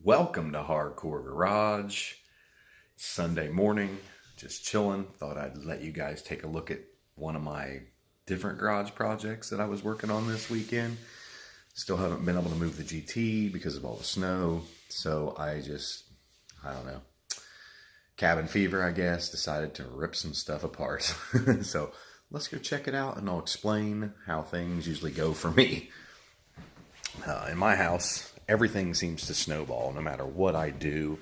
Welcome to Hardcore Garage. It's Sunday morning, just chilling. Thought I'd let you guys take a look at one of my different garage projects that I was working on this weekend. Still haven't been able to move the GT because of all the snow. So I don't know, cabin fever, I guess, decided to rip some stuff apart. So let's go check it out and I'll explain how things usually go for me. In my house, everything seems to snowball. No matter what I do,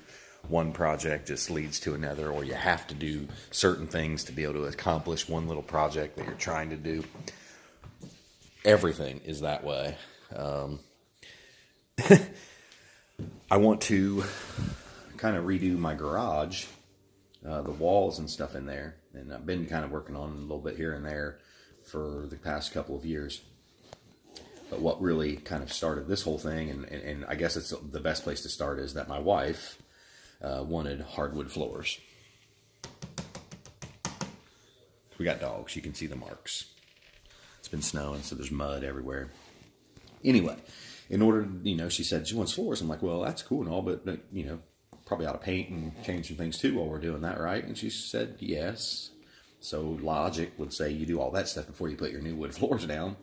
one project just leads to another, or you have to do certain things to be able to accomplish one little project that you're trying to do. Everything is that way. I want to kind of redo my garage, the walls and stuff in there, and I've been kind of working on a little bit here and there for the past couple of years. But what really kind of started this whole thing, and I guess it's the best place to start, is that my wife wanted hardwood floors. We got dogs. You can see the marks. It's been snowing, so there's mud everywhere. Anyway, in order, she said she wants floors. I'm like, well, that's cool and all, but probably ought to paint and change some things too while we're doing that, right? And she said yes. So logic would say you do all that stuff before you put your new wood floors down.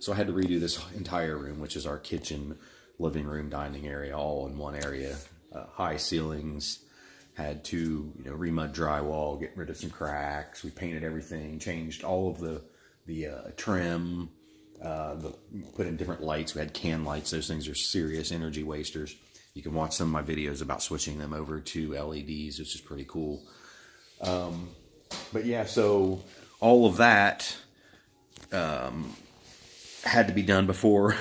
So I had to redo this entire room, which is our kitchen, living room, dining area, all in one area. High ceilings, had to remud drywall, get rid of some cracks. We painted everything, changed all of the trim, put in different lights. We had can lights. Those things are serious energy wasters. You can watch some of my videos about switching them over to LEDs, which is pretty cool. But yeah, so all of that had to be done before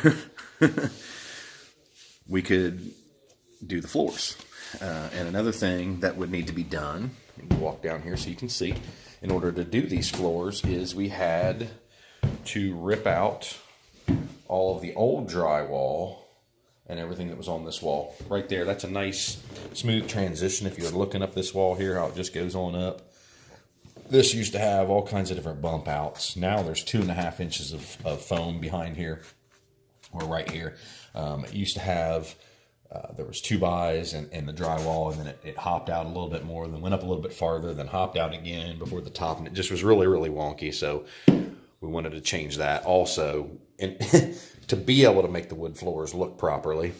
we could do the floors. And another thing that would need to be done, you can walk down here so you can see, in order to do these floors, is we had to rip out all of the old drywall and everything that was on this wall. Right there, that's a nice smooth transition. If you're looking up this wall here, how it just goes on up. This used to have all kinds of different bump outs. Now there's 2.5 inches of foam behind here, or right here. It used to have, there was 2x and the drywall, and then it hopped out a little bit more, then went up a little bit farther, then hopped out again before the top, and it just was really, really wonky. So we wanted to change that also, and to be able to make the wood floors look properly,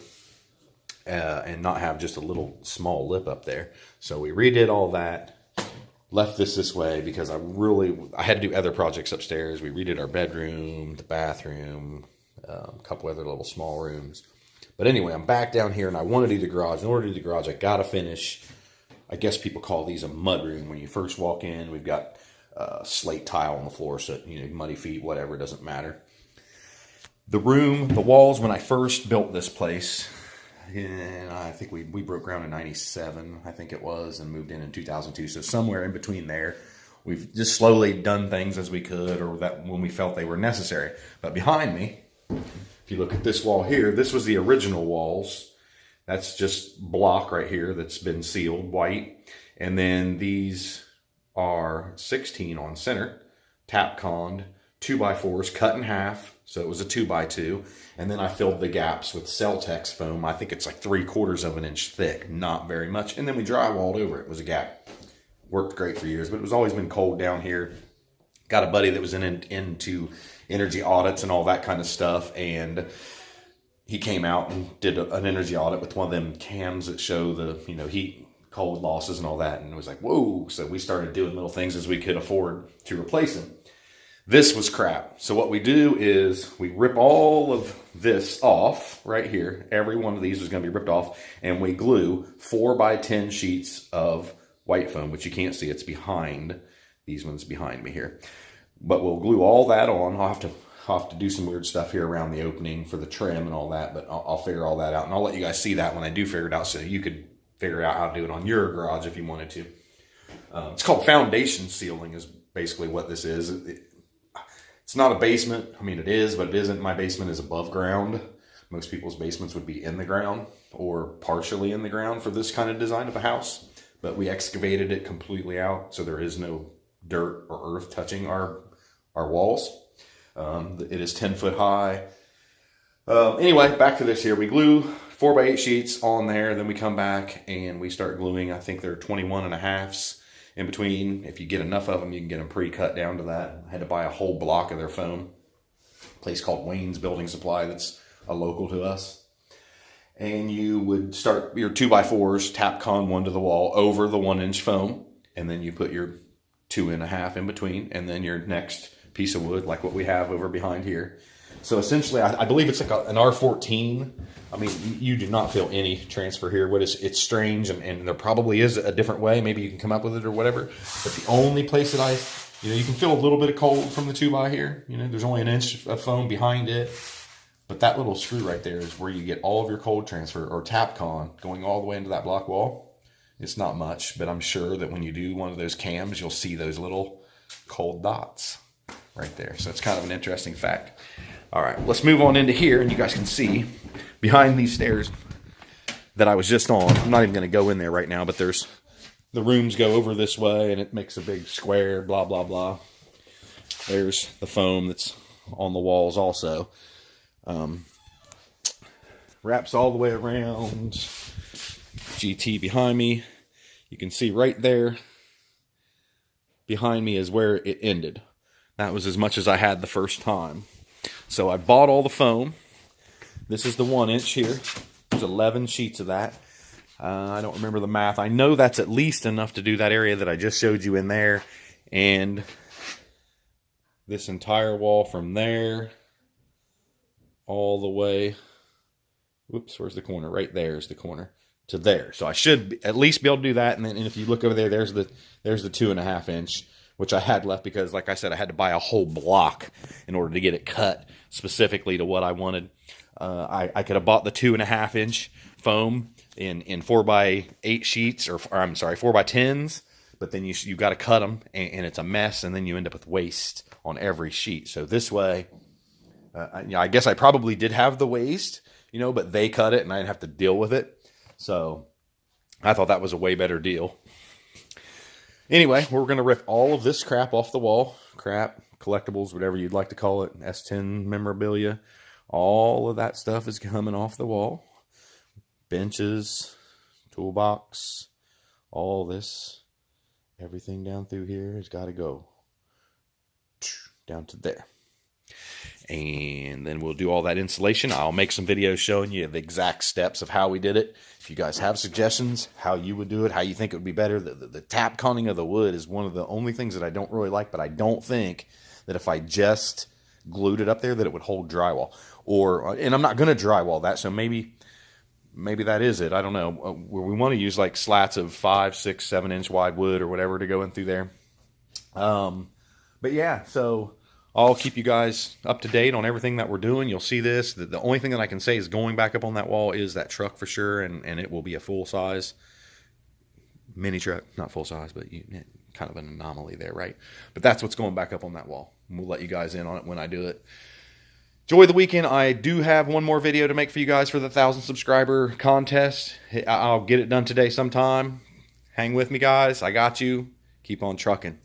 and not have just a little small lip up there. So we redid all that. Left this way because I had to do other projects upstairs. We redid our bedroom, the bathroom, a couple other little small rooms. But anyway, I'm back down here and I want to do the garage. In order to do the garage, I got to finish, I guess people call these a mud room. When you first walk in, we've got slate tile on the floor, so muddy feet, whatever, it doesn't matter. The walls, when I first built this place, and I think we broke ground in 97, I think it was, and moved in 2002. So somewhere in between there, we've just slowly done things as we could, or that when we felt they were necessary. But behind me, if you look at this wall here, this was the original walls. That's just block right here that's been sealed white. And then these are 16 on center, Tapcon, 2x4s cut in half. So it was a 2x2. And then I filled the gaps with Celtex foam. I think it's like 3/4 of an inch thick, not very much. And then we drywalled over it. It was a gap. Worked great for years, but it was always been cold down here. Got a buddy that was into energy audits and all that kind of stuff. And he came out and did an energy audit with one of them cams that show the, heat, cold losses and all that. And it was like, whoa. So we started doing little things as we could afford to replace them. This was crap. So what we do is we rip all of this off right here. Every one of these is going to be ripped off. And we glue 4x10 sheets of white foam, which you can't see. It's behind. These ones behind me here. But we'll glue all that on. I'll have to do some weird stuff here around the opening for the trim and all that. But I'll figure all that out. And I'll let you guys see that when I do figure it out, so you could figure out how to do it on your garage if you wanted to. It's called foundation sealing is basically what this is. It's not a basement. I mean, it is, but it isn't. My basement is above ground. Most people's basements would be in the ground or partially in the ground for this kind of design of a house. But we excavated it completely out, so there is no dirt or earth touching our walls. It is 10 foot high. Anyway, back to this here. We glue 4x8 sheets on there. Then we come back and we start gluing. I think they're 21.5s in between. If you get enough of them, you can get them pre-cut down to that. I had to buy a whole block of their foam. A place called Wayne's Building Supply that's a local to us. And you would start your 2x4s, Tapcon one to the wall over the 1-inch foam. And then you put your 2.5 in between. And then your next piece of wood, like what we have over behind here. So essentially, I believe it's like an R14. I mean, you do not feel any transfer here. It's strange, and there probably is a different way. Maybe you can come up with it or whatever. But the only place that you can feel a little bit of cold from the 2x here. There's only an inch of foam behind it. But that little screw right there is where you get all of your cold transfer, or Tapcon, going all the way into that block wall. It's not much, but I'm sure that when you do one of those cams, you'll see those little cold dots right there. So it's kind of an interesting fact. All right, let's move on into here, and you guys can see behind these stairs that I was just on. I'm not even going to go in there right now, but the rooms go over this way, and it makes a big square, blah, blah, blah. There's the foam that's on the walls also. Wraps all the way around. GT behind me. You can see right there behind me is where it ended. That was as much as I had the first time. So I bought all the foam. This is the 1-inch here. There's 11 sheets of that. I don't remember the math. I know that's at least enough to do that area that I just showed you in there. And this entire wall from there all the way. Whoops, where's the corner? Right there is the corner to there. So I should at least be able to do that. And then if you look over there, there's the 2.5 inch. Which I had left because, like I said, I had to buy a whole block in order to get it cut specifically to what I wanted. I could have bought the 2.5 inch foam in 4x8 sheets, or I'm sorry, 4x10s, but then you got to cut them, and it's a mess, and then you end up with waste on every sheet. So this way, I guess I probably did have the waste, but they cut it, and I didn't have to deal with it. So I thought that was a way better deal. Anyway, we're going to rip all of this crap off the wall. Crap, collectibles, whatever you'd like to call it. S10 memorabilia. All of that stuff is coming off the wall. Benches, toolbox, all this. Everything down through here has got to go down to there. And then we'll do all that insulation. I'll make some videos showing you the exact steps of how we did it. If you guys have suggestions, how you would do it, how you think it would be better. The Tapconing of the wood is one of the only things that I don't really like, but I don't think that if I just glued it up there that it would hold drywall. And I'm not going to drywall that, so maybe that is it. I don't know. Where we want to use like slats of 5, 6, 7 inch wide wood or whatever to go in through there. But yeah, so I'll keep you guys up to date on everything that we're doing. You'll see this. The only thing that I can say is going back up on that wall is that truck for sure, and it will be a full-size mini truck. Not full-size, but kind of an anomaly there, right? But that's what's going back up on that wall. And we'll let you guys in on it when I do it. Enjoy the weekend. I do have one more video to make for you guys for the 1,000 subscriber contest. I'll get it done today sometime. Hang with me, guys. I got you. Keep on trucking.